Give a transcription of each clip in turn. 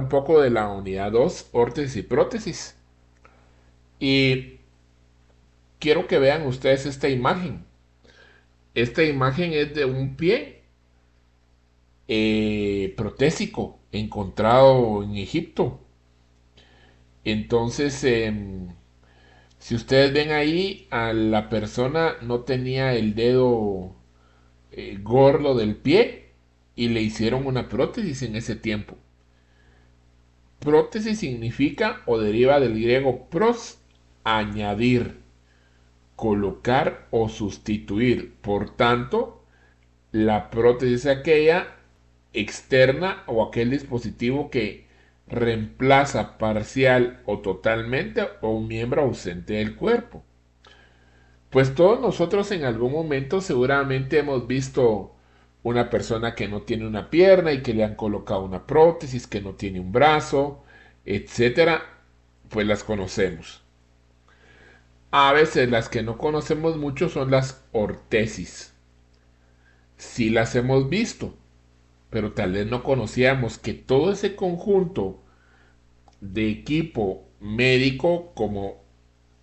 un poco de la unidad 2, órtesis y prótesis. Y quiero que vean ustedes esta imagen. Esta imagen es de un pie protésico encontrado en Egipto. Entonces, si ustedes ven ahí, a la persona no tenía el dedo gordo del pie y le hicieron una prótesis en ese tiempo. Prótesis significa o deriva del griego pros, añadir, colocar o sustituir. Por tanto, la prótesis es aquella externa o aquel dispositivo que reemplaza parcial o totalmente o un miembro ausente del cuerpo. Pues todos nosotros en algún momento seguramente hemos visto una persona que no tiene una pierna y que le han colocado una prótesis, que no tiene un brazo, etcétera, pues las conocemos. A veces las que no conocemos mucho son las ortesis. Sí las hemos visto, pero tal vez no conocíamos que todo ese conjunto de equipo médico como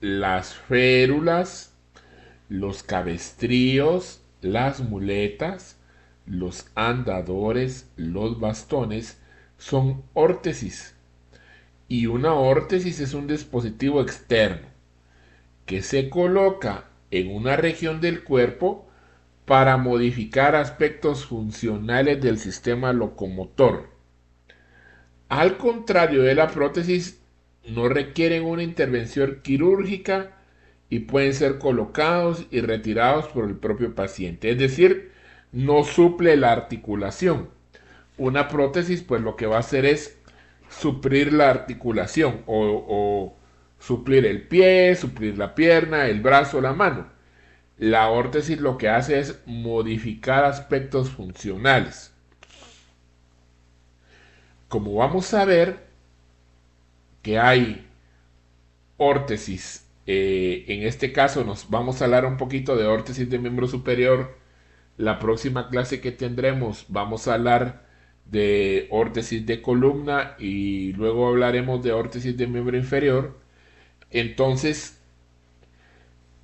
las férulas, los cabestrillos, las muletas, los andadores, los bastones, son órtesis. Y una órtesis es un dispositivo externo que se coloca en una región del cuerpo para modificar aspectos funcionales del sistema locomotor. Al contrario de la prótesis, no requieren una intervención quirúrgica y pueden ser colocados y retirados por el propio paciente. Es decir, no suple la articulación. Una prótesis pues lo que va a hacer es suplir la articulación o suplir el pie, suplir la pierna, el brazo, la mano. La órtesis lo que hace es modificar aspectos funcionales. Como vamos a ver que hay órtesis, en este caso nos vamos a hablar un poquito de órtesis de miembro superior. La próxima clase que tendremos vamos a hablar de órtesis de columna y luego hablaremos de órtesis de miembro inferior. Entonces,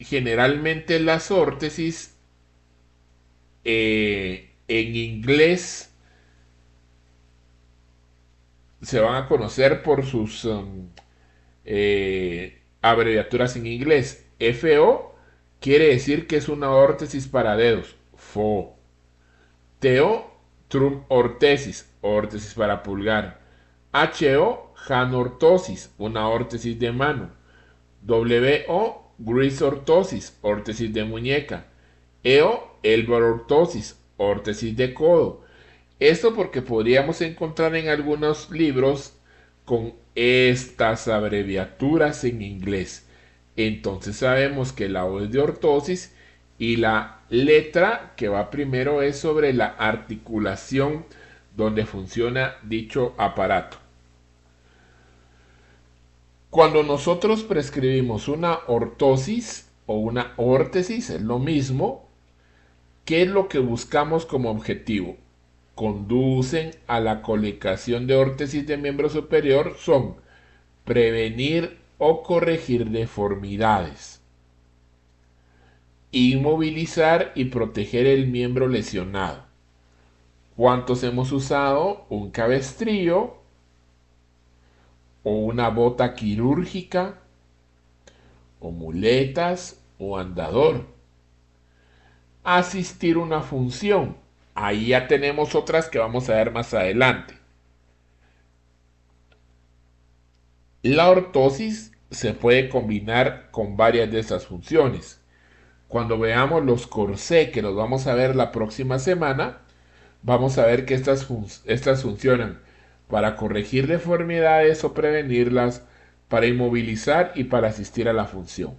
generalmente las órtesis en inglés se van a conocer por sus abreviaturas en inglés. FO quiere decir que es una órtesis para dedos. FO. TO, Thumb ortesis, órtesis para pulgar. HO, hand ortosis, una órtesis de mano. WO, wrist ortosis, órtesis de muñeca. EO, elbow ortosis, órtesis de codo. Esto porque podríamos encontrar en algunos libros con estas abreviaturas en inglés. Entonces sabemos que la O es de ortosis y la letra que va primero es sobre la articulación donde funciona dicho aparato. Cuando nosotros prescribimos una ortosis o una órtesis, es lo mismo. ¿Qué es lo que buscamos como objetivo? Conducen a la colocación de órtesis de miembro superior son prevenir o corregir deformidades, inmovilizar y proteger el miembro lesionado. ¿Cuántos hemos usado un cabestrillo o una bota quirúrgica o muletas o andador? Asistir una función. Ahí ya tenemos otras que vamos a ver más adelante. La ortosis se puede combinar con varias de esas funciones. Cuando veamos los corsés, que los vamos a ver la próxima semana, vamos a ver que estas funcionan para corregir deformidades o prevenirlas, para inmovilizar y para asistir a la función.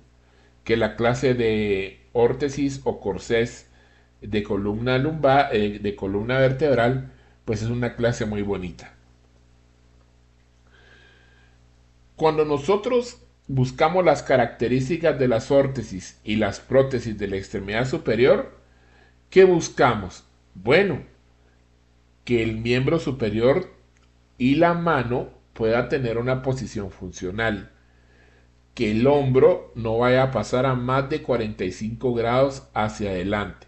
Que la clase de órtesis o corsés de columna lumbar, de columna vertebral, pues es una clase muy bonita. Cuando nosotros buscamos las características de las órtesis y las prótesis de la extremidad superior, ¿qué buscamos? Bueno, que el miembro superior y la mano pueda tener una posición funcional, que el hombro no vaya a pasar a más de 45 grados hacia adelante,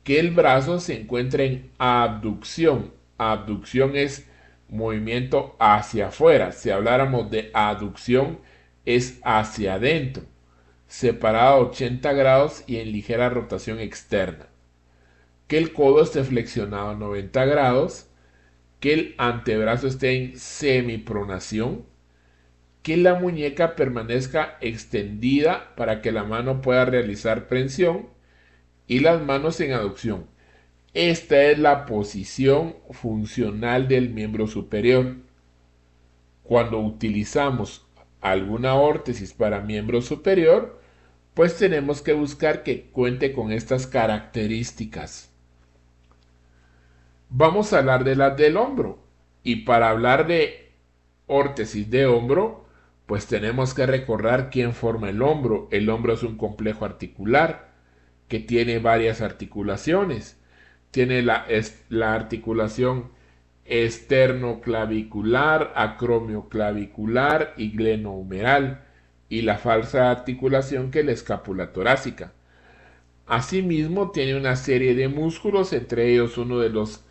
que el brazo se encuentre en abducción. Abducción es movimiento hacia afuera. Si habláramos de aducción, es hacia adentro, separado a 80 grados y en ligera rotación externa. Que el codo esté flexionado a 90 grados, que el antebrazo esté en semipronación, que la muñeca permanezca extendida para que la mano pueda realizar prensión y las manos en aducción. Esta es la posición funcional del miembro superior. Cuando utilizamos alguna órtesis para miembro superior, pues tenemos que buscar que cuente con estas características. Vamos a hablar de las del hombro. Y para hablar de órtesis de hombro, pues tenemos que recordar quién forma el hombro. El hombro es un complejo articular que tiene varias articulaciones. Tiene la articulación esternoclavicular, acromioclavicular y glenohumeral, y la falsa articulación que es la escápula torácica. Asimismo, tiene una serie de músculos, entre ellos uno de los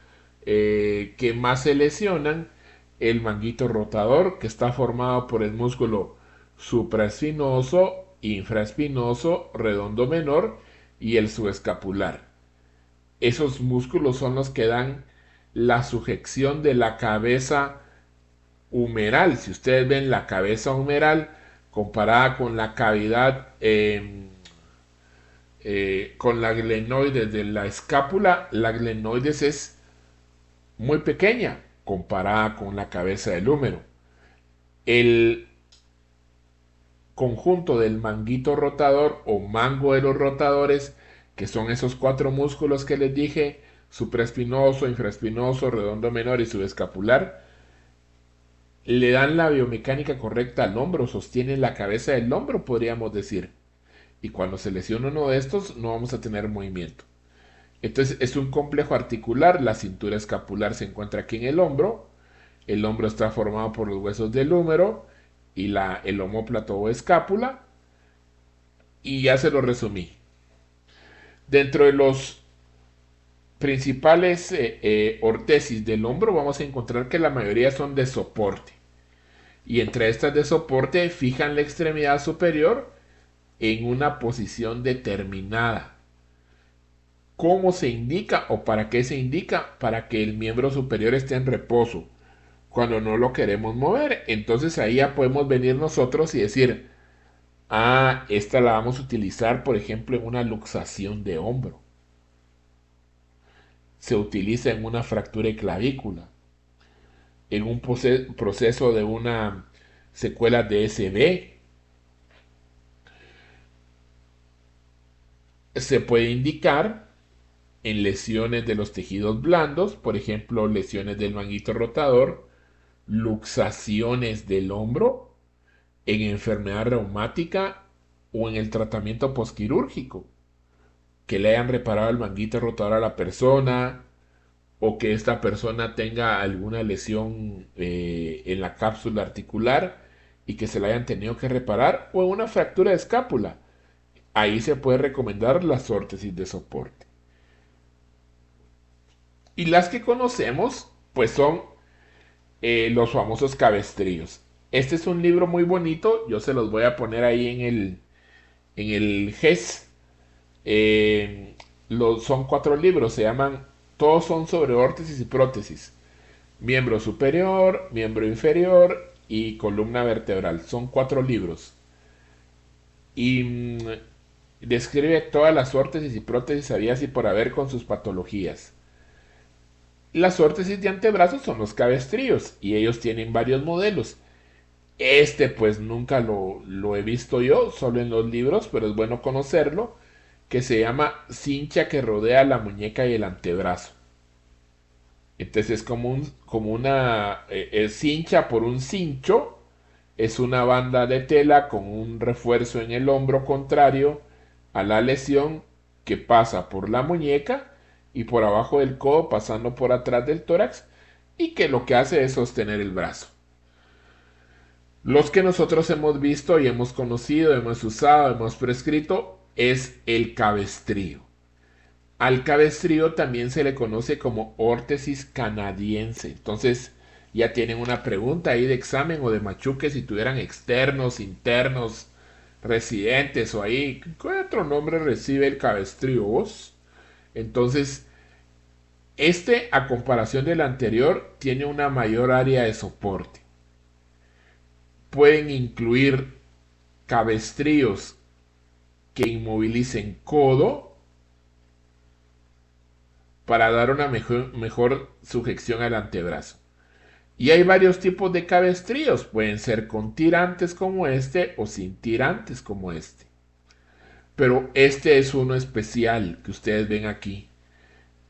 que más se lesionan, el manguito rotador, que está formado por el músculo supraespinoso, infraespinoso, redondo menor y el subescapular. Esos músculos son los que dan la sujeción de la cabeza humeral. Si ustedes ven la cabeza humeral comparada con la cavidad con la glenoides de la escápula, la glenoides es muy pequeña comparada con la cabeza del húmero. El conjunto del manguito rotador o mango de los rotadores, que son esos 4 músculos que les dije, supraespinoso, infraespinoso, redondo menor y subescapular, le dan la biomecánica correcta al hombro, sostienen la cabeza del hombro, podríamos decir. Y cuando se lesiona uno de estos, no vamos a tener movimiento. Entonces es un complejo articular. La cintura escapular se encuentra aquí en el hombro está formado por los huesos del húmero y el omóplato o escápula, y ya se lo resumí. Dentro de los principales ortesis del hombro vamos a encontrar que la mayoría son de soporte, y entre estas de soporte fijan la extremidad superior en una posición determinada. ¿Cómo se indica o para qué se indica? Para que el miembro superior esté en reposo cuando no lo queremos mover. Entonces ahí ya podemos venir nosotros y decir, esta la vamos a utilizar, por ejemplo, en una luxación de hombro. Se utiliza en una fractura de clavícula, en un proceso de una secuela de SB. Se puede indicar en lesiones de los tejidos blandos, por ejemplo, lesiones del manguito rotador, luxaciones del hombro, en enfermedad reumática o en el tratamiento posquirúrgico, que le hayan reparado el manguito rotador a la persona, o que esta persona tenga alguna lesión en la cápsula articular y que se la hayan tenido que reparar, o en una fractura de escápula. Ahí se puede recomendar las órtesis de soporte. Y las que conocemos, pues son los famosos cabestrillos. Este es un libro muy bonito, yo se los voy a poner ahí en el GES. Son 4 libros, se llaman, todos son sobre órtesis y prótesis. Miembro superior, miembro inferior y columna vertebral. Son 4 libros. Y describe todas las órtesis y prótesis habidas y por haber con sus patologías. Las órtesis de antebrazos son los cabestrillos y ellos tienen varios modelos. Este pues nunca lo he visto yo, solo en los libros, pero es bueno conocerlo, que se llama cincha que rodea la muñeca y el antebrazo. Entonces es como una cincha por un cincho, es una banda de tela con un refuerzo en el hombro contrario a la lesión que pasa por la muñeca y por abajo del codo, pasando por atrás del tórax, y que lo que hace es sostener el brazo. Los que nosotros hemos visto y hemos conocido, hemos usado, hemos prescrito, es el cabestrío. Al cabestrío también se le conoce como órtesis canadiense. Entonces, ya tienen una pregunta ahí de examen o de machuque si tuvieran externos, internos, residentes o ahí. ¿Qué otro nombre recibe el cabestrío vos? Entonces, este, a comparación del anterior, tiene una mayor área de soporte. Pueden incluir cabestríos que inmovilicen codo para dar una mejor sujeción al antebrazo. Y hay varios tipos de cabestríos, pueden ser con tirantes como este o sin tirantes como este. Pero este es uno especial que ustedes ven aquí.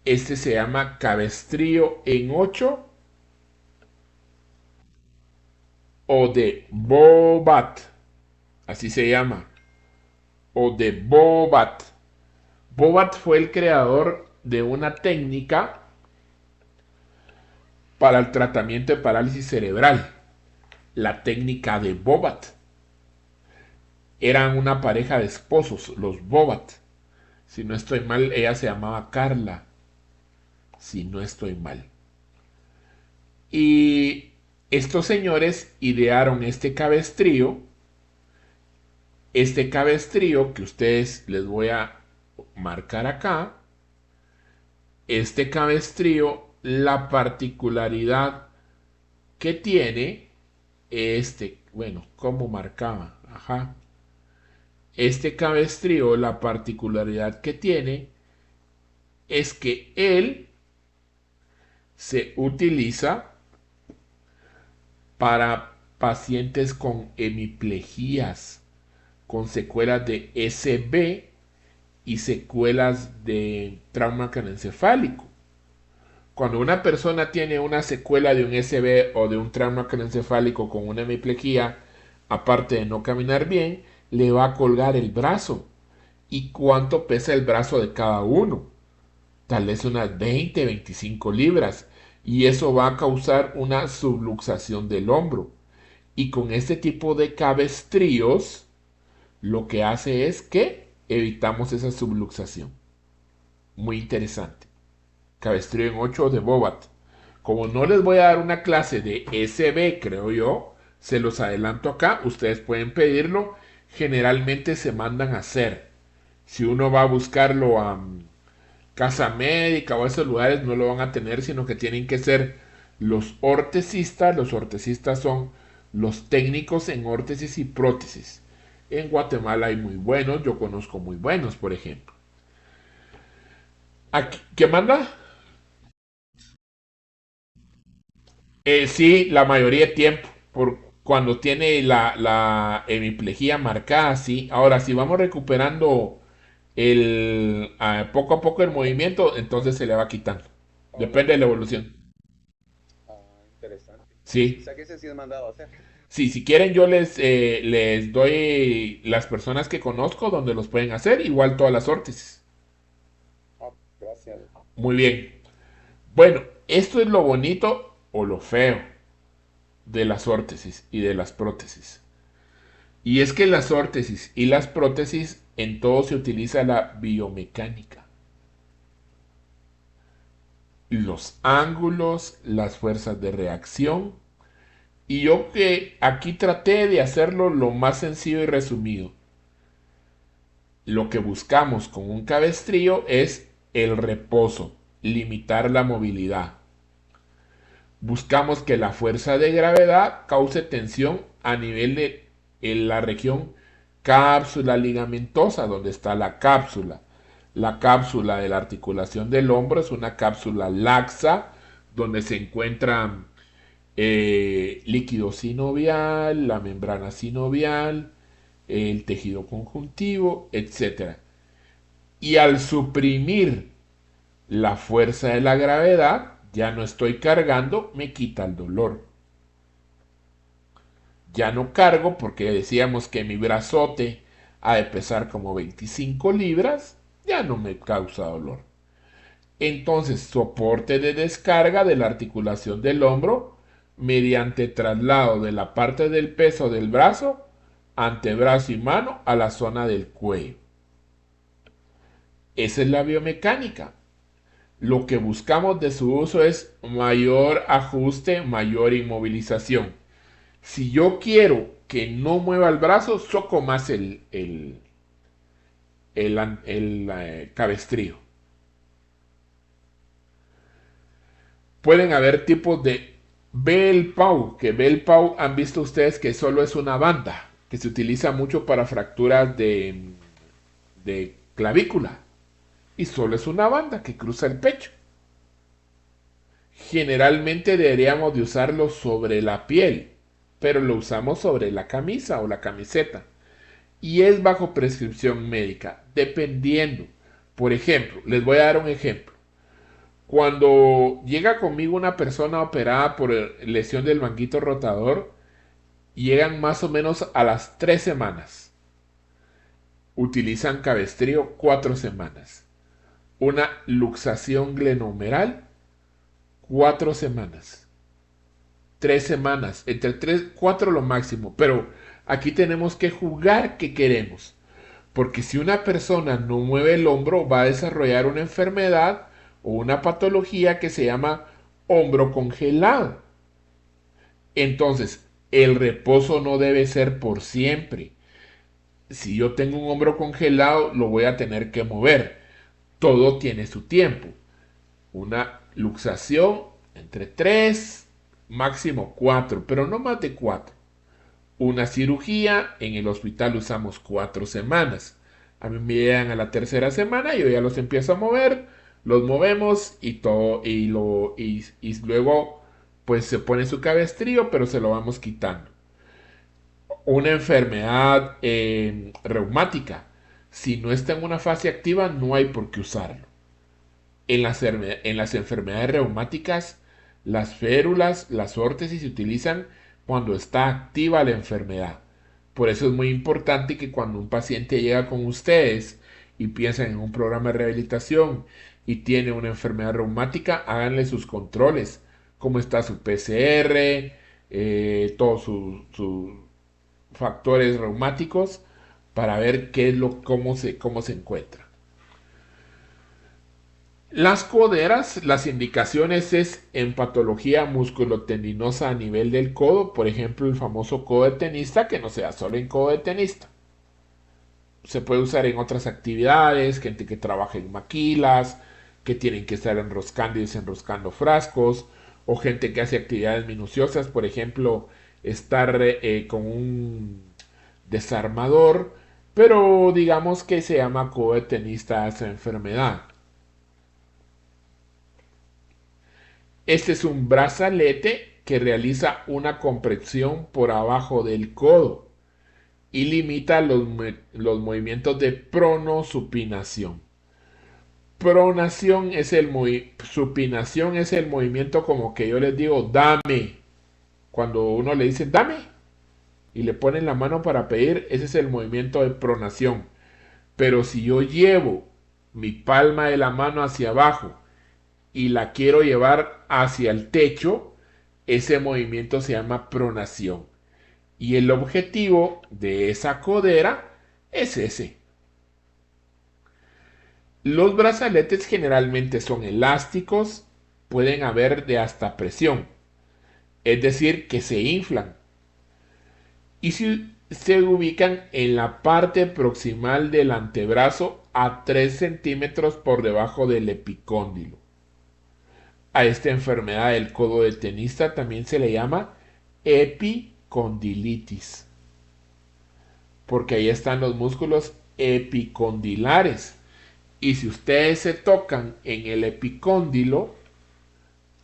Este se llama cabestrío en 8 o de Bobat, así se llama, o de Bobat. Bobat fue el creador de una técnica para el tratamiento de parálisis cerebral, la técnica de Bobat. Eran una pareja de esposos, los Bobat. Si no estoy mal, ella se llamaba Carla, si no estoy mal. Y estos señores idearon este cabestrío que ustedes les voy a marcar acá. Este cabestrío, la particularidad que tiene, bueno, ¿cómo marcaba? Ajá. Este cabestrío, la particularidad que tiene es que él se utiliza para pacientes con hemiplejías, con secuelas de SB y secuelas de trauma craneoencefálico. Cuando una persona tiene una secuela de un SB o de un trauma craneoencefálico con una hemiplejía, aparte de no caminar bien, le va a colgar el brazo. ¿Y cuánto pesa el brazo de cada uno? Tal vez unas 20, 25 libras. Y eso va a causar una subluxación del hombro. Y con este tipo de cabestríos, lo que hace es que evitamos esa subluxación. Muy interesante. Cabestrío en 8 de Bobat. Como no les voy a dar una clase de SB, creo yo, se los adelanto acá. Ustedes pueden pedirlo. Generalmente se mandan a hacer. Si uno va a buscarlo a casa médica o a esos lugares, no lo van a tener, sino que tienen que ser los ortesistas. Los ortesistas son los técnicos en órtesis y prótesis. En Guatemala hay muy buenos, yo conozco muy buenos, por ejemplo. Aquí, ¿qué manda? Sí, la mayoría de tiempo, por cuando tiene la hemiplejía marcada, sí. Ahora, si vamos recuperando poco a poco el movimiento, entonces se le va quitando. Depende de la evolución. Sí. Sí, si quieren yo les doy las personas que conozco donde los pueden hacer, igual todas las órtesis. Muy bien. Bueno, esto es lo bonito o lo feo de las órtesis y de las prótesis. Y es que las órtesis y las prótesis en todo se utiliza la biomecánica. Los ángulos, las fuerzas de reacción. Y yo que aquí traté de hacerlo lo más sencillo y resumido. Lo que buscamos con un cabestrillo es el reposo, limitar la movilidad. Buscamos que la fuerza de gravedad cause tensión a nivel de en la región cápsula ligamentosa, donde está la cápsula. La cápsula de la articulación del hombro es una cápsula laxa, donde se encuentra líquido sinovial, la membrana sinovial, el tejido conjuntivo, etc. Y al suprimir la fuerza de la gravedad, ya no estoy cargando, me quita el dolor. Ya no cargo porque decíamos que mi brazote ha de pesar como 25 libras, ya no me causa dolor. Entonces, soporte de descarga de la articulación del hombro mediante traslado de la parte del peso del brazo, antebrazo y mano a la zona del cuello. Esa es la biomecánica. Lo que buscamos de su uso es mayor ajuste, mayor inmovilización. Si yo quiero que no mueva el brazo, soco más el cabestrillo. Pueden haber tipos de bell pau, que bell pau han visto ustedes que solo es una banda, que se utiliza mucho para fracturas de clavícula. Y solo es una banda que cruza el pecho. Generalmente deberíamos de usarlo sobre la piel, pero lo usamos sobre la camisa o la camiseta. Y es bajo prescripción médica, dependiendo. Por ejemplo, les voy a dar un ejemplo. Cuando llega conmigo una persona operada por lesión del manguito rotador, llegan más o menos a las 3 semanas. Utilizan cabestrillo 4 semanas. Una luxación glenohumeral 4 semanas. 3 semanas. Entre 3, 4 lo máximo. Pero aquí tenemos que jugar qué queremos. Porque si una persona no mueve el hombro, va a desarrollar una enfermedad o una patología que se llama hombro congelado. Entonces, el reposo no debe ser por siempre. Si yo tengo un hombro congelado, lo voy a tener que mover. Todo tiene su tiempo. Una luxación entre 3, máximo 4, pero no más de 4. Una cirugía, en el hospital usamos 4 semanas. A mí me llegan a la tercera semana, yo ya los empiezo a mover, los movemos y todo, y luego pues se pone su cabestrillo, pero se lo vamos quitando. Una enfermedad reumática, si no está en una fase activa, no hay por qué usarlo. En las enfermedades reumáticas, las férulas, las órtesis se utilizan cuando está activa la enfermedad. Por eso es muy importante que cuando un paciente llega con ustedes y piensan en un programa de rehabilitación y tiene una enfermedad reumática, háganle sus controles, cómo está su PCR, todos sus factores reumáticos, para ver cómo se encuentra. Las coderas, las indicaciones es en patología musculotendinosa a nivel del codo, por ejemplo el famoso codo de tenista, que no sea solo en codo de tenista. Se puede usar en otras actividades, gente que trabaja en maquilas, que tienen que estar enroscando y desenroscando frascos, o gente que hace actividades minuciosas, por ejemplo, estar con un desarmador, pero digamos que se llama codo de tenista a esa enfermedad. Este es un brazalete que realiza una compresión por abajo del codo y limita los movimientos de pronosupinación. Pronación es supinación es el movimiento como que yo les digo, dame. Cuando uno le dice, dame, y le ponen la mano para pedir, ese es el movimiento de pronación. Pero si yo llevo mi palma de la mano hacia abajo y la quiero llevar hacia el techo, ese movimiento se llama pronación. Y el objetivo de esa codera es ese. Los brazaletes generalmente son elásticos, pueden haber de hasta presión, es decir, que se inflan. Y se ubican en la parte proximal del antebrazo a 3 centímetros por debajo del epicóndilo. A esta enfermedad del codo de tenista también se le llama epicondilitis, porque ahí están los músculos epicondilares. Y si ustedes se tocan en el epicóndilo,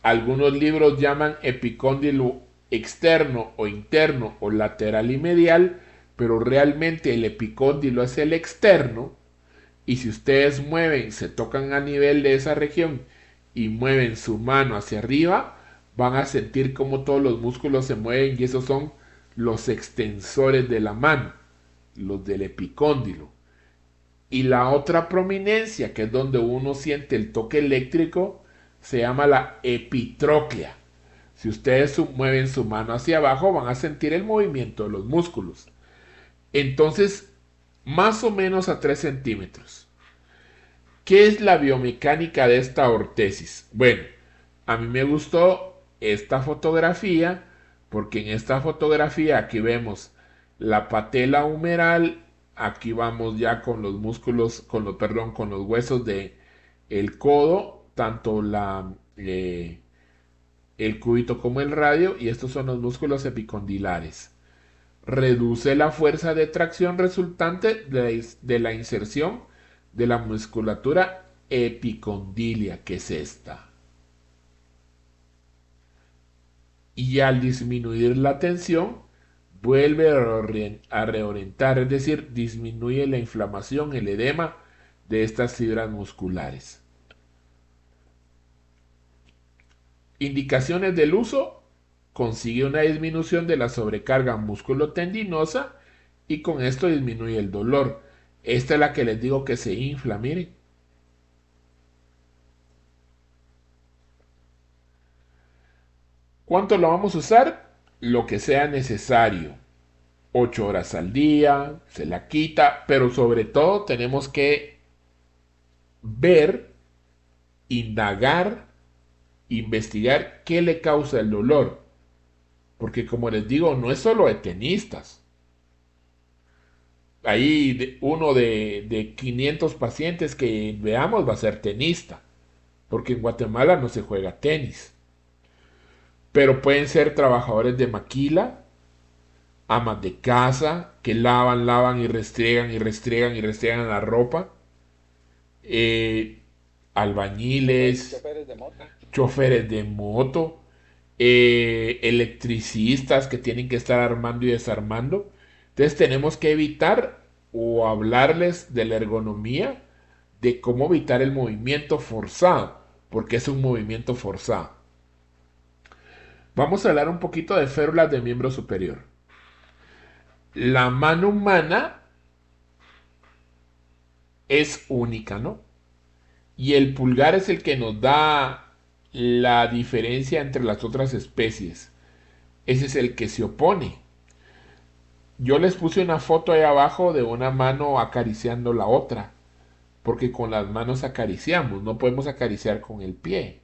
algunos libros llaman epicóndilo externo o interno o lateral y medial, pero realmente el epicóndilo es el externo. Y si ustedes se tocan a nivel de esa región y mueven su mano hacia arriba, van a sentir como todos los músculos se mueven, y esos son los extensores de la mano, los del epicóndilo. Y la otra prominencia, que es donde uno siente el toque eléctrico, se llama la epitróclea. Si ustedes mueven su mano hacia abajo, van a sentir el movimiento de los músculos. Entonces, más o menos a 3 centímetros. ¿Qué es la biomecánica de esta ortesis? Bueno, a mí me gustó esta fotografía porque en esta fotografía aquí vemos la patela humeral, aquí vamos ya con los músculos, con los huesos de el codo, tanto el cúbito como el radio, y estos son los músculos epicondilares. Reduce la fuerza de tracción resultante de la inserción de la musculatura epicondilia, que es esta. Y al disminuir la tensión, vuelve a reorientar, es decir, disminuye la inflamación, el edema de estas fibras musculares. Indicaciones del uso: consigue una disminución de la sobrecarga musculotendinosa y con esto disminuye el dolor. Esta es la que les digo que se infla, miren. ¿Cuánto lo vamos a usar? Lo que sea necesario. 8 horas al día, se la quita, pero sobre todo tenemos que ver, indagar, investigar qué le causa el dolor. Porque como les digo, no es solo de tenistas. Ahí uno de 500 pacientes que veamos va a ser tenista. Porque en Guatemala no se juega tenis. Pero pueden ser trabajadores de maquila, amas de casa, que lavan y restriegan y restriegan y restriegan la ropa, albañiles, choferes de moto, electricistas que tienen que estar armando y desarmando. Entonces tenemos que evitar o hablarles de la ergonomía, de cómo evitar el movimiento forzado, porque es un movimiento forzado. Vamos a hablar un poquito de férulas de miembro superior. La mano humana es única, ¿no? Y el pulgar es el que nos da la diferencia entre las otras especies. Ese es el que se opone. Yo les puse una foto ahí abajo de una mano acariciando la otra, porque con las manos acariciamos, no podemos acariciar con el pie.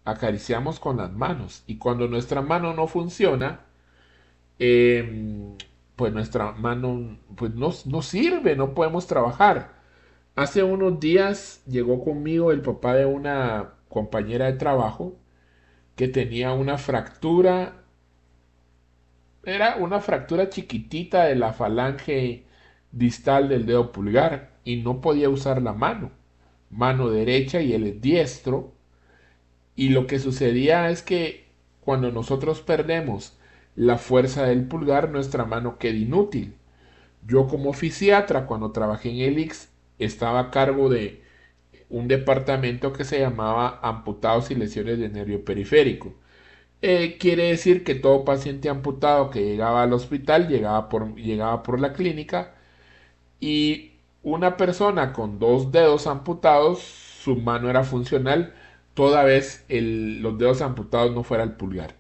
Acariciamos con las manos. Y cuando nuestra mano no funciona, pues nuestra mano pues no sirve, no podemos trabajar. Hace unos días llegó conmigo el papá de una compañera de trabajo que tenía una fractura, era una fractura chiquitita de la falange distal del dedo pulgar y no podía usar la mano derecha, y él es diestro. Y lo que sucedía es que cuando nosotros perdemos la fuerza del pulgar, nuestra mano queda inútil. Yo como fisiatra, cuando trabajé en el ICS, estaba a cargo de un departamento que se llamaba amputados y lesiones de nervio periférico. Quiere decir que todo paciente amputado que llegaba al hospital llegaba por la clínica, y una persona con 2 dedos amputados, su mano era funcional toda vez los dedos amputados no fuera el pulgar.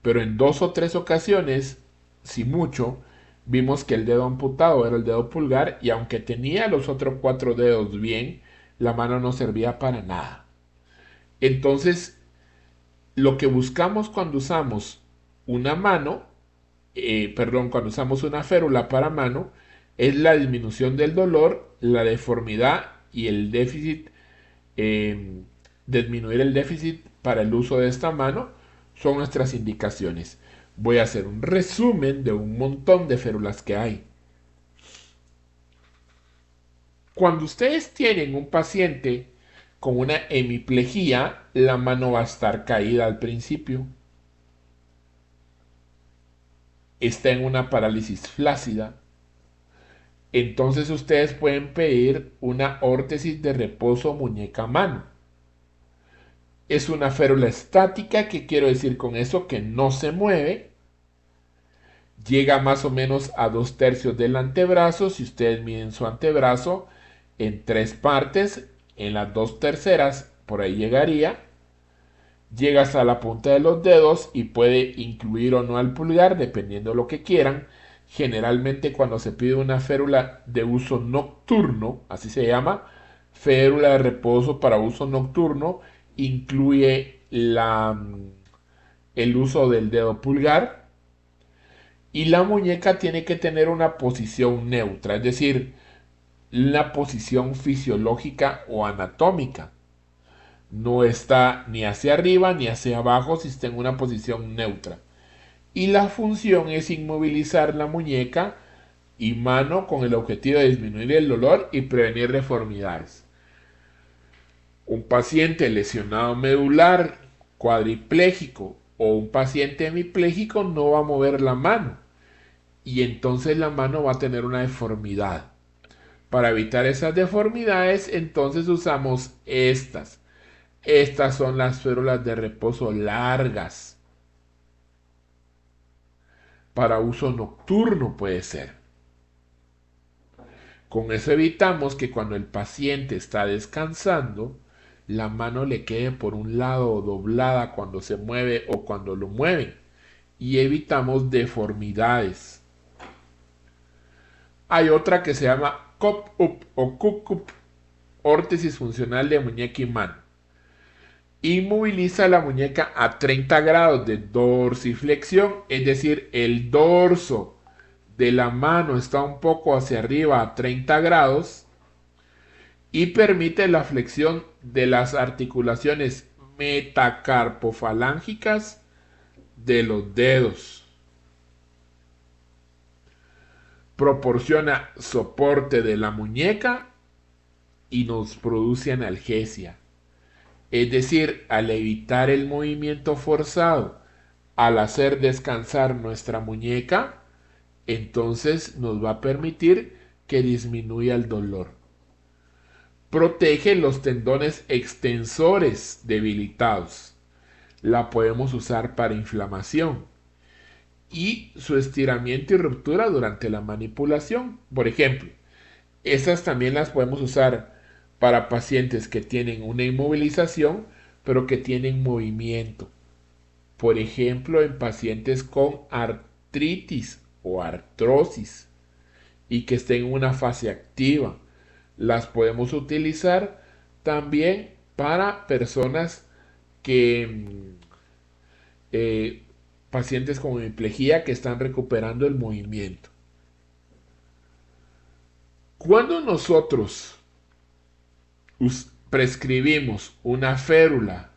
Pero en 2 o 3 ocasiones, si mucho, vimos que el dedo amputado era el dedo pulgar, y aunque tenía los otros 4 dedos bien, la mano no servía para nada. Entonces, lo que buscamos cuando usamos una mano, cuando usamos una férula para mano, es la disminución del dolor, la deformidad y el déficit, disminuir el déficit para el uso de esta mano son nuestras indicaciones. Voy a hacer un resumen de un montón de férulas que hay. Cuando ustedes tienen un paciente con una hemiplegia, la mano va a estar caída al principio. Está en una parálisis flácida. Entonces ustedes pueden pedir una órtesis de reposo muñeca-mano. Es una férula estática. ¿Qué quiero decir con eso? Que no se mueve. Llega más o menos a 2/3 del antebrazo. Si ustedes miden su antebrazo en 3 partes, en las 2/3 por ahí llegaría. Llega hasta la punta de los dedos y puede incluir o no al pulgar, dependiendo de lo que quieran. Generalmente cuando se pide una férula de uso nocturno, así se llama, férula de reposo para uso nocturno, incluye el uso del dedo pulgar, y la muñeca tiene que tener una posición neutra, es decir, la posición fisiológica o anatómica. No está ni hacia arriba ni hacia abajo, si está en una posición neutra. Y la función es inmovilizar la muñeca y mano con el objetivo de disminuir el dolor y prevenir deformidades. Un paciente lesionado medular, cuadripléjico o un paciente hemipléjico no va a mover la mano y entonces la mano va a tener una deformidad. Para evitar esas deformidades, entonces usamos estas. Estas son las férulas de reposo largas. Para uso nocturno puede ser. Con eso evitamos que cuando el paciente está descansando, la mano le quede por un lado doblada cuando se mueve o cuando lo mueven. Y evitamos deformidades. Hay otra que se llama cup-up o cup-up, órtesis funcional de muñeca y mano. Inmoviliza la muñeca a 30 grados de dorsiflexión, es decir, el dorso de la mano está un poco hacia arriba a 30 grados y permite la flexión de las articulaciones metacarpofalángicas de los dedos. Proporciona soporte de la muñeca y nos produce analgesia. Es decir, al evitar el movimiento forzado, al hacer descansar nuestra muñeca, entonces nos va a permitir que disminuya el dolor. Protege los tendones extensores debilitados. La podemos usar para inflamación y su estiramiento y ruptura durante la manipulación. Por ejemplo, esas también las podemos usar para pacientes que tienen una inmovilización, pero que tienen movimiento. Por ejemplo, en pacientes con artritis o artrosis y que estén en una fase activa. Las podemos utilizar también para personas que, pacientes con hemiplegia que están recuperando el movimiento. Cuando nosotros prescribimos una férula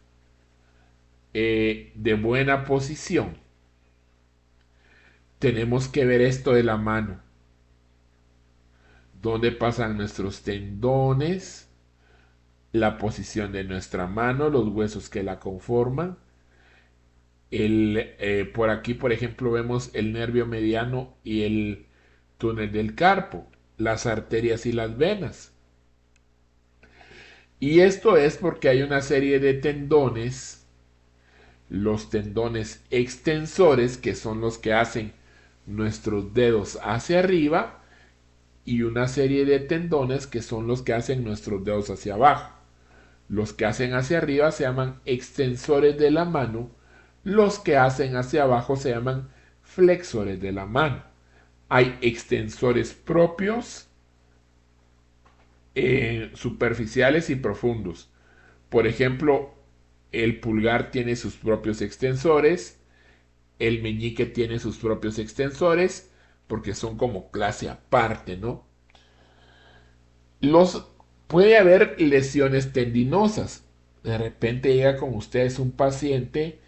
de buena posición, tenemos que ver esto de la mano. ¿Dónde pasan nuestros tendones? La posición de nuestra mano, los huesos que la conforman. Por aquí, por ejemplo, vemos el nervio mediano y el túnel del carpo, las arterias y las venas. Y esto es porque hay una serie de tendones, los tendones extensores, que son los que hacen nuestros dedos hacia arriba, y una serie de tendones que son los que hacen nuestros dedos hacia abajo. Los que hacen hacia arriba se llaman extensores de la mano, los que hacen hacia abajo se llaman flexores de la mano. Hay extensores propios, superficiales y profundos. Por ejemplo, el pulgar tiene sus propios extensores, el meñique tiene sus propios extensores, porque son como clase aparte, ¿no? Puede haber lesiones tendinosas. De repente llega con ustedes un paciente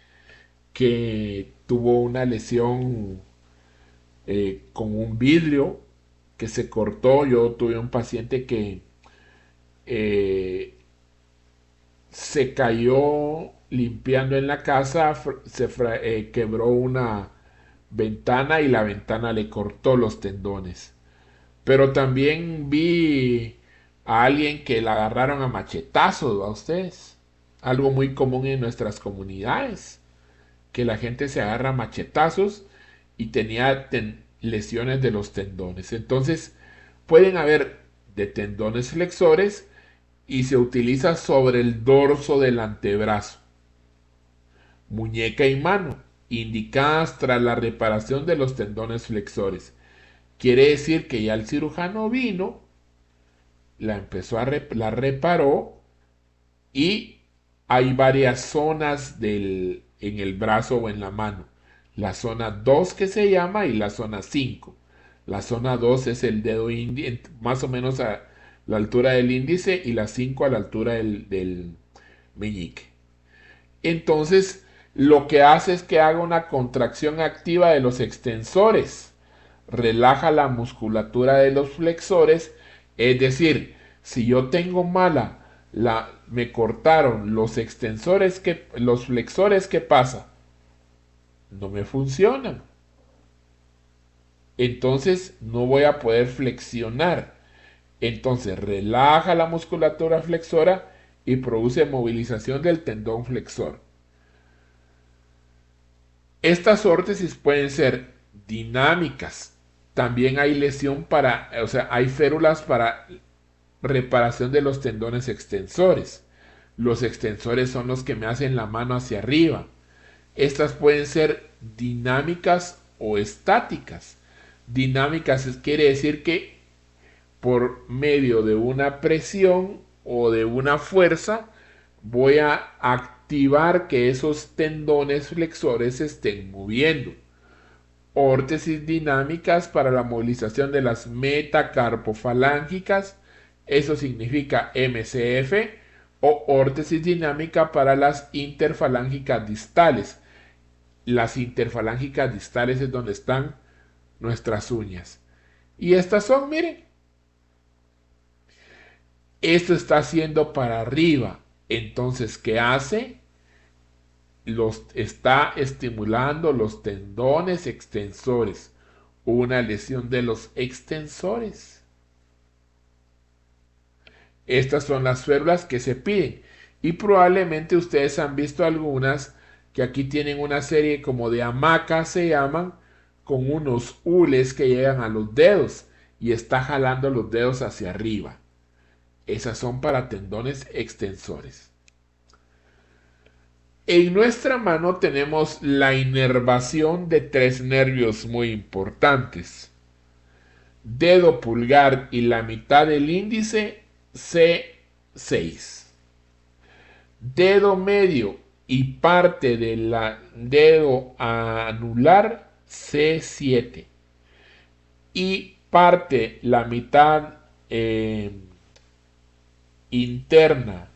que tuvo una lesión con un vidrio que se cortó. Yo tuve un paciente que se cayó limpiando en la casa, quebró una ventana y la ventana le cortó los tendones. Pero también vi a alguien que la agarraron a machetazos, ¿a ustedes? Algo muy común en nuestras comunidades, que la gente se agarra a machetazos y tenía lesiones de los tendones. Entonces, pueden haber de tendones flexores y se utiliza sobre el dorso del antebrazo, muñeca y mano, indicadas tras la reparación de los tendones flexores. Quiere decir que ya el cirujano vino, la reparó y hay varias zonas en el brazo o en la mano. La zona 2 que se llama y la zona 5. La zona 2 es el dedo índice, más o menos a la altura del índice, y la 5 a la altura del meñique. Entonces, lo que hace es que haga una contracción activa de los extensores, relaja la musculatura de los flexores, es decir, si yo tengo me cortaron los extensores, los flexores, ¿qué pasa? No me funcionan. Entonces no voy a poder flexionar. Entonces relaja la musculatura flexora y produce movilización del tendón flexor. Estas órtesis pueden ser dinámicas. También hay hay férulas para reparación de los tendones extensores. Los extensores son los que me hacen la mano hacia arriba. Estas pueden ser dinámicas o estáticas. Dinámicas quiere decir que por medio de una presión o de una fuerza voy a activar que esos tendones flexores se estén moviendo. Órtesis dinámicas para la movilización de las metacarpofalángicas, eso significa MCF, o órtesis dinámica para las interfalángicas distales. Las interfalángicas distales es donde están nuestras uñas. Y estas son, miren, esto está haciendo para arriba. Entonces, ¿qué hace? Está estimulando los tendones extensores. Una lesión de los extensores. Estas son las férulas que se piden. Y probablemente ustedes han visto algunas que aquí tienen una serie como de hamacas, se llaman, con unos hules que llegan a los dedos y está jalando los dedos hacia arriba. Esas son para tendones extensores. En nuestra mano tenemos la inervación de 3 nervios muy importantes. Dedo pulgar y la mitad del índice, C6. Dedo medio y parte del dedo anular, C7. Y parte, la mitad interna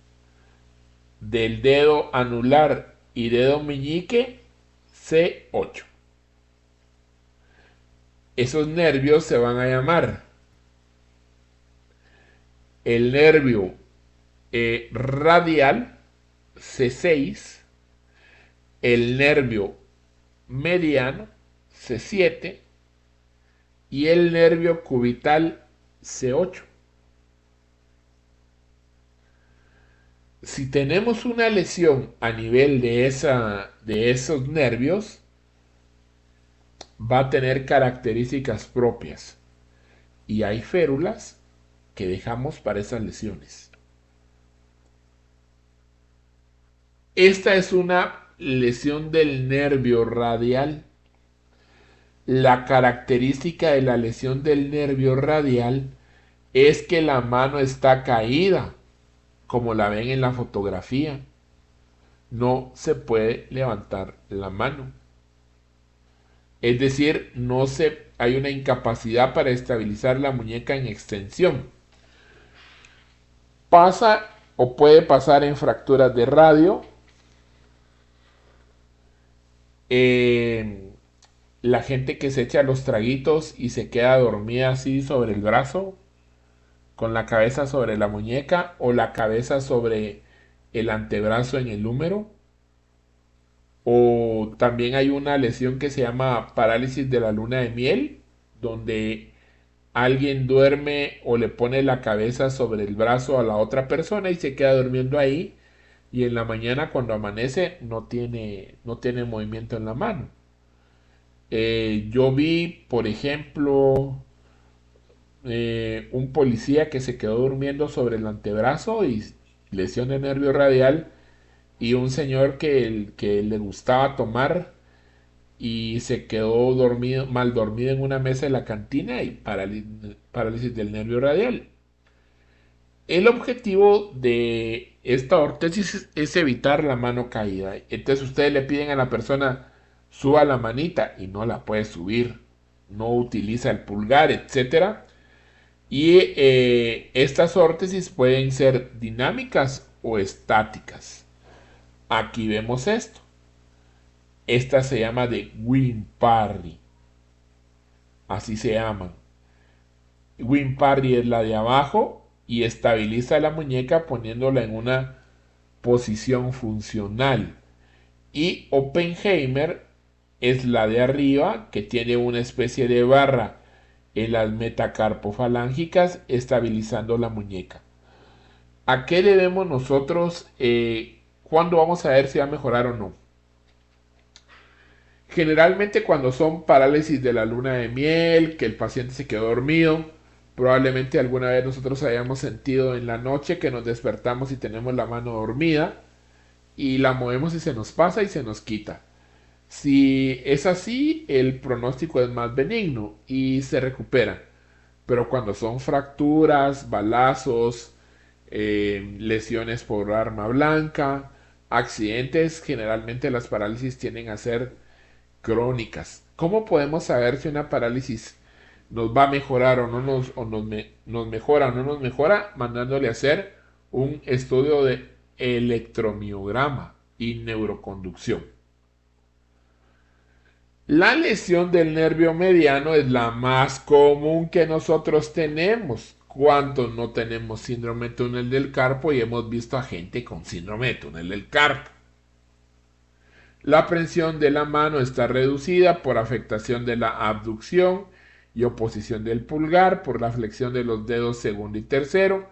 del dedo anular y dedo meñique, C8. Esos nervios se van a llamar el nervio radial, C6, el nervio mediano, C7, y el nervio cubital, C8. Si tenemos una lesión a nivel de esos nervios, va a tener características propias. Y hay férulas que dejamos para esas lesiones. Esta es una lesión del nervio radial. La característica de la lesión del nervio radial es que la mano está caída, como la ven en la fotografía. No se puede levantar la mano. Es decir, hay una incapacidad para estabilizar la muñeca en extensión. Pasa o puede pasar en fracturas de radio, la gente que se echa los traguitos y se queda dormida así sobre el brazo, con la cabeza sobre la muñeca o la cabeza sobre el antebrazo en el húmero. O también hay una lesión que se llama parálisis de la luna de miel, donde alguien duerme o le pone la cabeza sobre el brazo a la otra persona y se queda durmiendo ahí, y en la mañana cuando amanece no tiene movimiento en la mano. Yo vi, por ejemplo, un policía que se quedó durmiendo sobre el antebrazo y lesión de nervio radial, y un señor que le gustaba tomar y se quedó dormido, mal dormido en una mesa de la cantina y parálisis del nervio radial. El objetivo de esta órtesis es evitar la mano caída. Entonces ustedes le piden a la persona suba la manita y no la puede subir, no utiliza el pulgar, etcétera. Y estas órtesis pueden ser dinámicas o estáticas. Aquí vemos esto. Esta se llama de Win-Parry. Así se llaman. Win-Parry es la de abajo y estabiliza la muñeca poniéndola en una posición funcional. Y Oppenheimer es la de arriba, que tiene una especie de barra en las metacarpofalángicas estabilizando la muñeca. ¿A qué debemos nosotros? ¿Cuándo vamos a ver si va a mejorar o no? Generalmente cuando son parálisis de la luna de miel, que el paciente se quedó dormido, probablemente alguna vez nosotros hayamos sentido en la noche que nos despertamos y tenemos la mano dormida y la movemos y se nos pasa y se nos quita. Si es así, el pronóstico es más benigno y se recupera. Pero cuando son fracturas, balazos, lesiones por arma blanca, accidentes, generalmente las parálisis tienden a ser crónicas. ¿Cómo podemos saber si una parálisis nos va a mejorar o no nos mejora o no nos mejora? Mandándole a hacer un estudio de electromiograma y neuroconducción. La lesión del nervio mediano es la más común que nosotros tenemos. ¿Cuántos no tenemos síndrome de túnel del carpo y hemos visto a gente con síndrome de túnel del carpo? La prensión de la mano está reducida por afectación de la abducción y oposición del pulgar, por la flexión de los dedos segundo y tercero.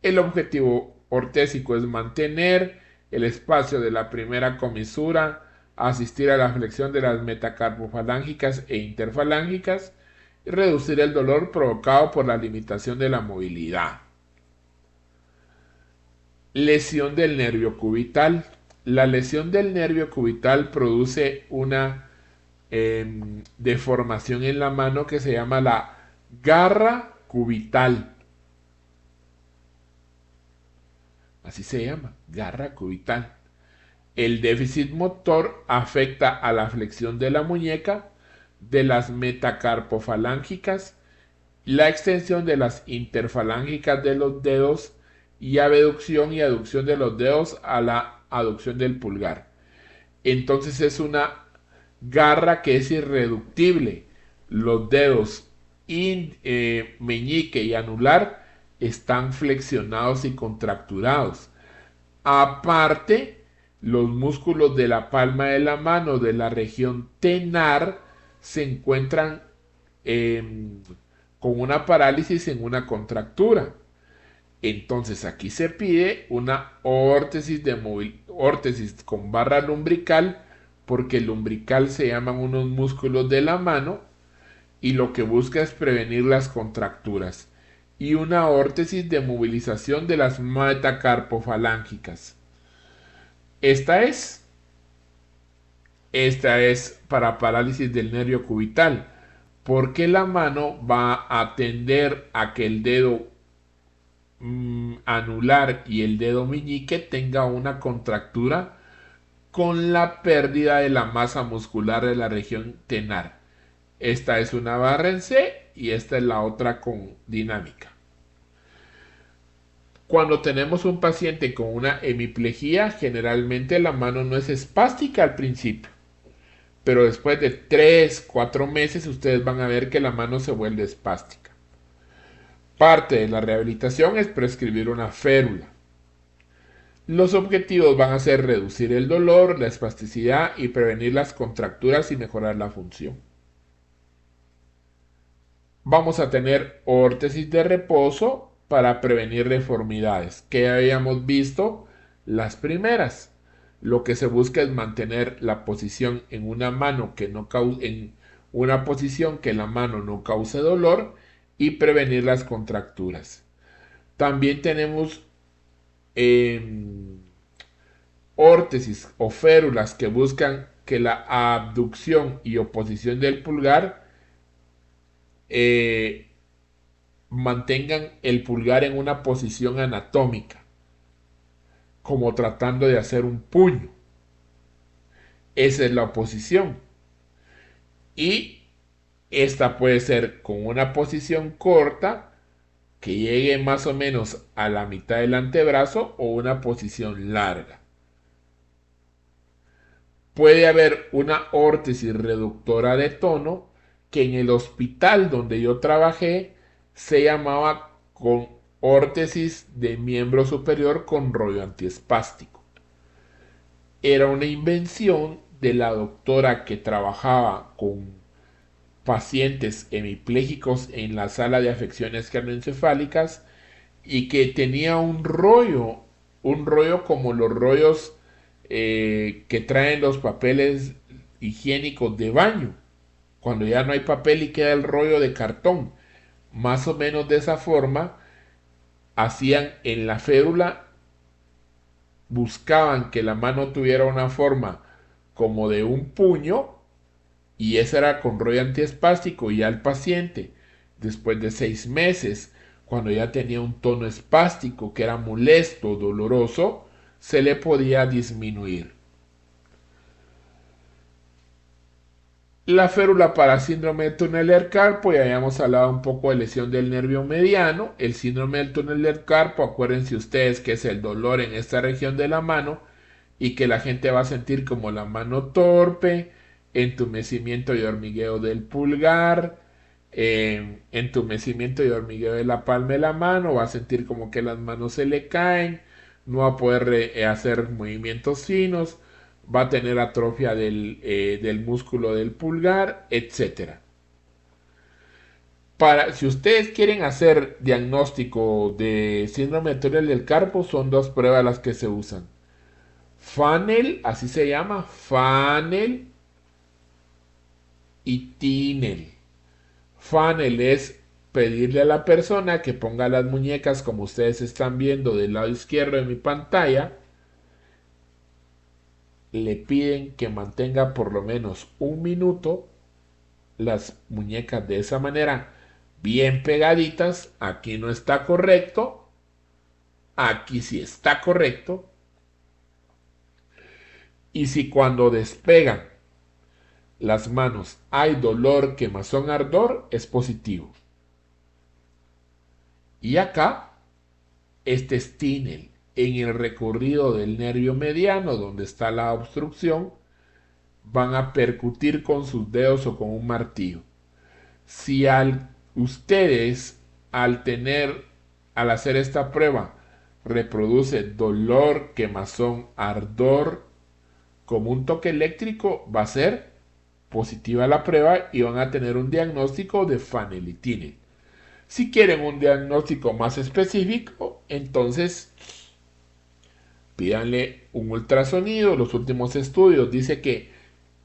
El objetivo ortésico es mantener el espacio de la primera comisura, asistir a la flexión de las metacarpofalángicas e interfalángicas y reducir el dolor provocado por la limitación de la movilidad. Lesión del nervio cubital. La lesión del nervio cubital produce una deformación en la mano que se llama la garra cubital. Así se llama, garra cubital. El déficit motor afecta a la flexión de la muñeca, de las metacarpofalángicas, la extensión de las interfalángicas de los dedos y abducción y aducción de los dedos a la aducción del pulgar. Entonces es una garra que es irreductible. Los dedos meñique y anular están flexionados y contracturados. Aparte, los músculos de la palma de la mano de la región tenar se encuentran con una parálisis en una contractura. Entonces aquí se pide una órtesis con barra lumbrical, porque el lumbrical se llaman unos músculos de la mano y lo que busca es prevenir las contracturas, y una órtesis de movilización de las metacarpofalángicas. Esta es para parálisis del nervio cubital, porque la mano va a tender a que el dedo anular y el dedo meñique tenga una contractura con la pérdida de la masa muscular de la región tenar. Esta es una barra en C y esta es la otra con dinámica. Cuando tenemos un paciente con una hemiplegia, generalmente la mano no es espástica al principio, pero después de 3-4 meses ustedes van a ver que la mano se vuelve espástica. Parte de la rehabilitación es prescribir una férula. Los objetivos van a ser reducir el dolor, la espasticidad y prevenir las contracturas y mejorar la función. Vamos a tener órtesis de reposo para prevenir deformidades, que habíamos visto las primeras. Lo que se busca es mantener la posición en una mano que no en una posición que la mano no cause dolor y prevenir las contracturas. También tenemos órtesis o férulas que buscan que la abducción y oposición del pulgar eh, mantengan el pulgar en una posición anatómica, como tratando de hacer un puño. Esa es la oposición. Y esta puede ser con una posición corta que llegue más o menos a la mitad del antebrazo o una posición larga. Puede haber una órtesis reductora de tono que en el hospital donde yo trabajé se llamaba con órtesis de miembro superior con rollo antiespástico. Era una invención de la doctora que trabajaba con pacientes hemipléjicos en la sala de afecciones cardioencefálicas y que tenía un rollo como los rollos que traen los papeles higiénicos de baño, cuando ya no hay papel y queda el rollo de cartón. Más o menos de esa forma hacían en la férula, buscaban que la mano tuviera una forma como de un puño y ese era con rollo antiespástico y al paciente, después de 6 meses, cuando ya tenía un tono espástico que era molesto, doloroso, se le podía disminuir. La férula para síndrome de túnel del carpo, ya habíamos hablado un poco de lesión del nervio mediano. El síndrome del túnel del carpo, acuérdense ustedes que es el dolor en esta región de la mano y que la gente va a sentir como la mano torpe, entumecimiento y hormigueo del pulgar, entumecimiento y hormigueo de la palma de la mano, va a sentir como que las manos se le caen, no va a poder hacer movimientos finos, va a tener atrofia del músculo del pulgar, etc. Si ustedes quieren hacer diagnóstico de síndrome de túnel del carpo, son dos pruebas las que se usan. Funnel, así se llama, Funnel y Tinel. Funnel es pedirle a la persona que ponga las muñecas como ustedes están viendo del lado izquierdo de mi pantalla. Le piden que mantenga por lo menos 1 minuto las muñecas de esa manera, bien pegaditas. Aquí no está correcto, aquí sí está correcto. Y si cuando despegan las manos hay dolor, quemazón, ardor, es positivo. Y acá, este es Tinel, en el recorrido del nervio mediano donde está la obstrucción, van a percutir con sus dedos o con un martillo. Si ustedes al hacer esta prueba, reproduce dolor, quemazón, ardor como un toque eléctrico, va a ser positiva la prueba y van a tener un diagnóstico de Funnel y Tinel. Si quieren un diagnóstico más específico, entonces pídanle un ultrasonido. Los últimos estudios dice que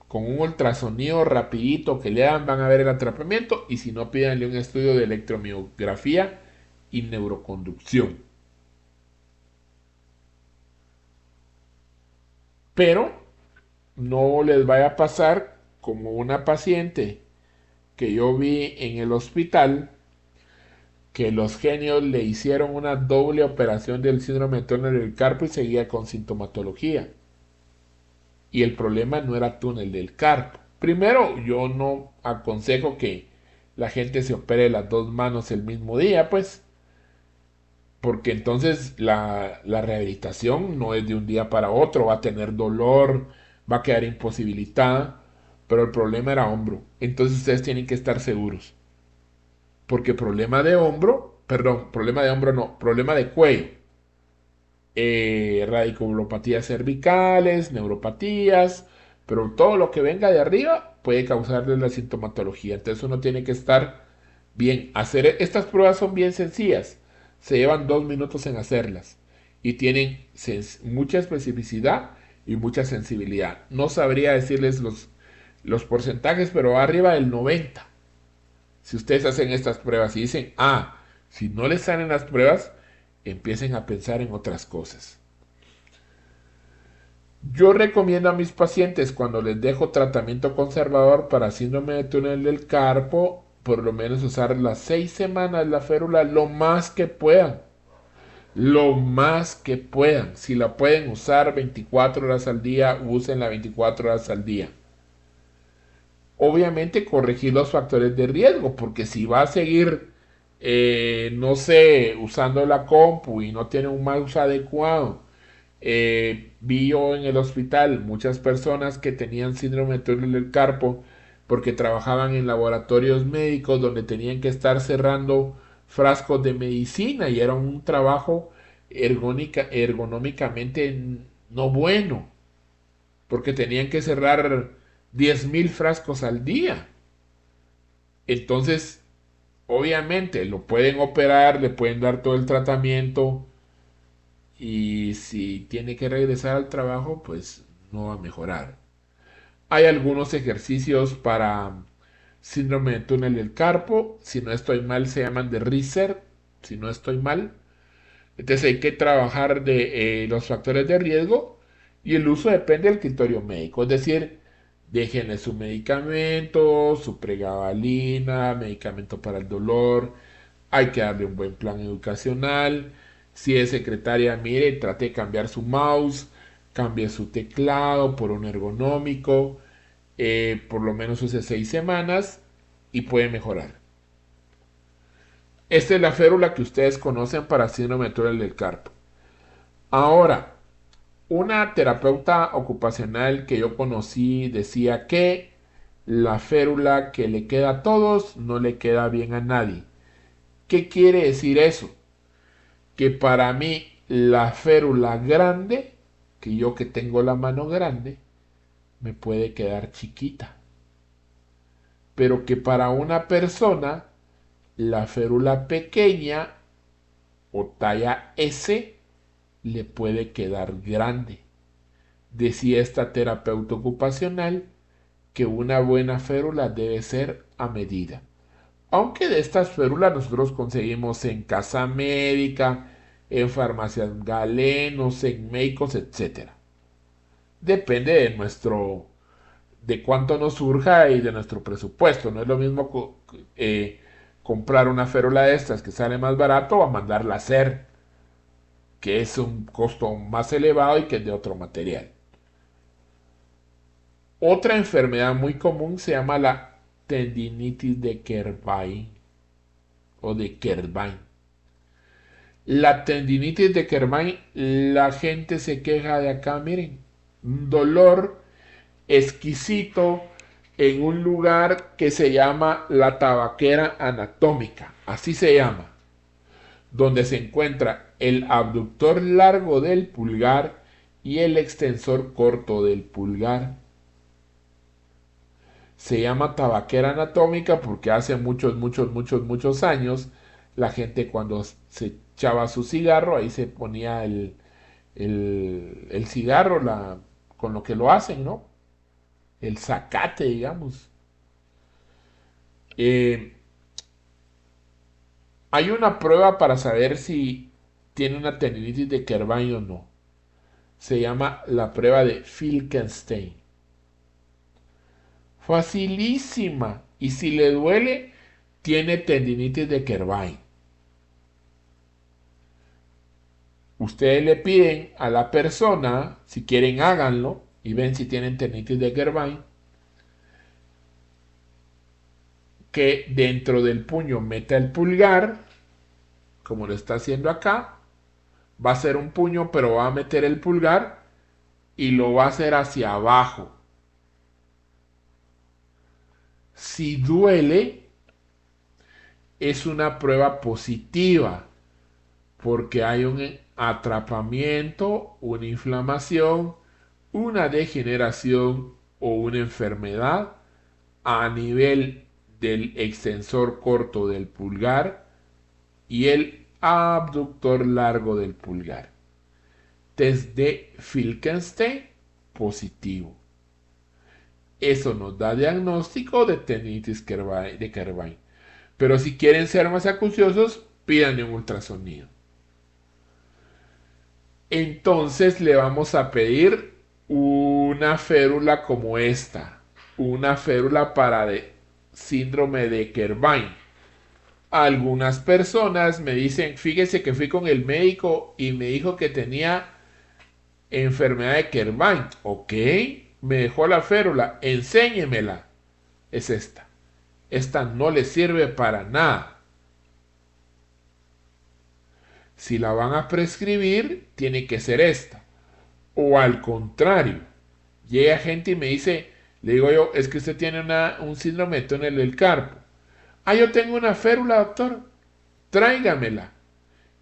con un ultrasonido rapidito que le dan van a ver el atrapamiento, y si no, pídanle un estudio de electromiografía y neuroconducción. Pero no les vaya a pasar como una paciente que yo vi en el hospital, que los genios le hicieron una doble operación del síndrome de túnel del carpo y seguía con sintomatología. Y el problema no era túnel del carpo. Primero, yo no aconsejo que la gente se opere las dos manos el mismo día, pues, porque entonces la rehabilitación no es de un día para otro, va a tener dolor, va a quedar imposibilitada, pero el problema era hombro. Entonces ustedes tienen que estar seguros, porque problema de cuello, radiculopatías cervicales, neuropatías, pero todo lo que venga de arriba puede causarles la sintomatología. Entonces uno tiene que estar bien. Estas pruebas son bien sencillas, se llevan 2 minutos en hacerlas y tienen mucha especificidad y mucha sensibilidad. No sabría decirles los porcentajes, pero arriba del 90. Si ustedes hacen estas pruebas y dicen, si no les salen las pruebas, empiecen a pensar en otras cosas. Yo recomiendo a mis pacientes cuando les dejo tratamiento conservador para síndrome de túnel del carpo, por lo menos usar las 6 semanas la férula lo más que puedan. Lo más que puedan. Si la pueden usar 24 horas al día, úsenla 24 horas al día. Obviamente corregir los factores de riesgo, porque si va a seguir, no sé, usando la compu y no tiene un mouse adecuado, vi yo en el hospital muchas personas que tenían síndrome de túnel del carpo porque trabajaban en laboratorios médicos donde tenían que estar cerrando frascos de medicina y era un trabajo ergonómicamente no bueno porque tenían que cerrar 10.000 frascos al día. Entonces, obviamente, lo pueden operar, le pueden dar todo el tratamiento y si tiene que regresar al trabajo, pues no va a mejorar. Hay algunos ejercicios para síndrome de túnel del carpo, si no estoy mal se llaman de Reset, si no estoy mal. Entonces hay que trabajar de los factores de riesgo y el uso depende del criterio médico, es decir, déjenle su medicamento, su pregabalina, medicamento para el dolor, hay que darle un buen plan educacional. Si es secretaria, mire, trate de cambiar su mouse, cambie su teclado por un ergonómico, por lo menos use 6 semanas y puede mejorar. Esta es la férula que ustedes conocen para síndrome de túnel del carpo. Ahora, una terapeuta ocupacional que yo conocí decía que la férula que le queda a todos no le queda bien a nadie. ¿Qué quiere decir eso? Que para mí la férula grande, que yo que tengo la mano grande, me puede quedar chiquita. Pero que para una persona la férula pequeña o talla S le puede quedar grande. Decía esta terapeuta ocupacional que una buena férula debe ser a medida. Aunque de estas férulas nosotros conseguimos en casa médica, en farmacias galenos, en médicos, etc. Depende de cuánto nos surja y de nuestro presupuesto. No es lo mismo comprar una férula de estas que sale más barato a mandarla a hacer, que es un costo más elevado y que es de otro material. Otra enfermedad muy común se llama la tendinitis de Kerbein o de Kerbein. La tendinitis de Kerbein, la gente se queja de acá, miren, un dolor exquisito en un lugar que se llama la tabaquera anatómica, así se llama, donde se encuentra el abductor largo del pulgar y el extensor corto del pulgar. Se llama tabaquera anatómica porque hace muchos años la gente cuando se echaba su cigarro, ahí se ponía el cigarro con lo que lo hacen, ¿no? El zacate, digamos. Eh, Hay una prueba para saber si tiene una tendinitis de Kerbein o no. Se llama la prueba de Finkelstein. Facilísima. Y si le duele, tiene tendinitis de Kerbein. Ustedes le piden a la persona, si quieren háganlo, y ven si tienen tendinitis de Kerbein, que dentro del puño meta el pulgar, como lo está haciendo acá, va a ser un puño, pero va a meter el pulgar y lo va a hacer hacia abajo. Si duele, es una prueba positiva, porque hay un atrapamiento, una inflamación, una degeneración o una enfermedad a nivel del extensor corto del pulgar y el abductor largo del pulgar. Test de Finkelstein positivo. Eso nos da diagnóstico de tendinitis de Kerbein. Pero si quieren ser más acuciosos, pídanle un ultrasonido. Entonces le vamos a pedir una férula como esta, una férula para síndrome de Kerbein. Algunas personas me dicen, fíjese que fui con el médico y me dijo que tenía enfermedad de Kerbein. Ok, me dejó la férula, enséñemela. Es esta. Esta no le sirve para nada. Si la van a prescribir, tiene que ser esta. O al contrario, llega gente y me dice, le digo yo, es que usted tiene un síndrome de túnel del carpo. Ah, yo tengo una férula, doctor. Tráigamela.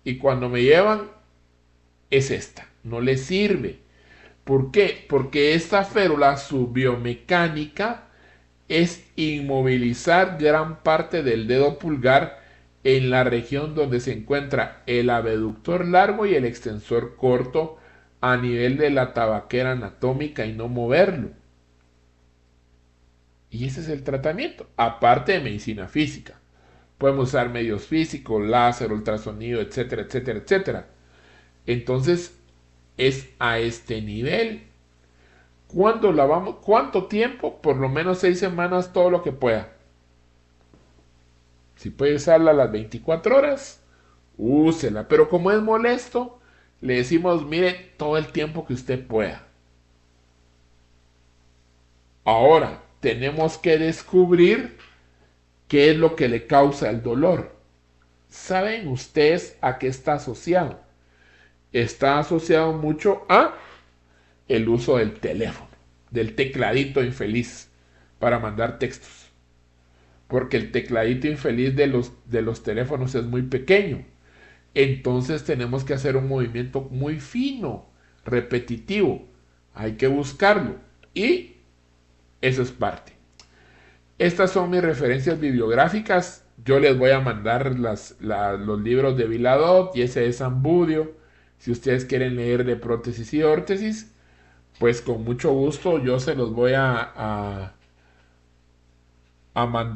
Y cuando me llevan, es esta. No le sirve. ¿Por qué? Porque esta férula, su biomecánica, es inmovilizar gran parte del dedo pulgar en la región donde se encuentra el abductor largo y el extensor corto a nivel de la tabaquera anatómica y no moverlo. Y ese es el tratamiento, aparte de medicina física. Podemos usar medios físicos, láser, ultrasonido, etcétera, etcétera, etcétera. Entonces, es a este nivel. ¿Cuándo la vamos? ¿Cuánto tiempo? Por lo menos 6 semanas, todo lo que pueda. Si puede usarla a las 24 horas, úsela. Pero como es molesto, le decimos, mire, todo el tiempo que usted pueda. Ahora, tenemos que descubrir qué es lo que le causa el dolor. ¿Saben ustedes a qué está asociado? Está asociado mucho a el uso del teléfono, del tecladito infeliz para mandar textos. Porque el tecladito infeliz de los teléfonos es muy pequeño. Entonces tenemos que hacer un movimiento muy fino, repetitivo. Hay que buscarlo. Y eso es parte. Estas son mis referencias bibliográficas. Yo les voy a mandar los libros de Viladot y ese de Zambudio. Si ustedes quieren leer de prótesis y órtesis, pues con mucho gusto yo se los voy a mandar.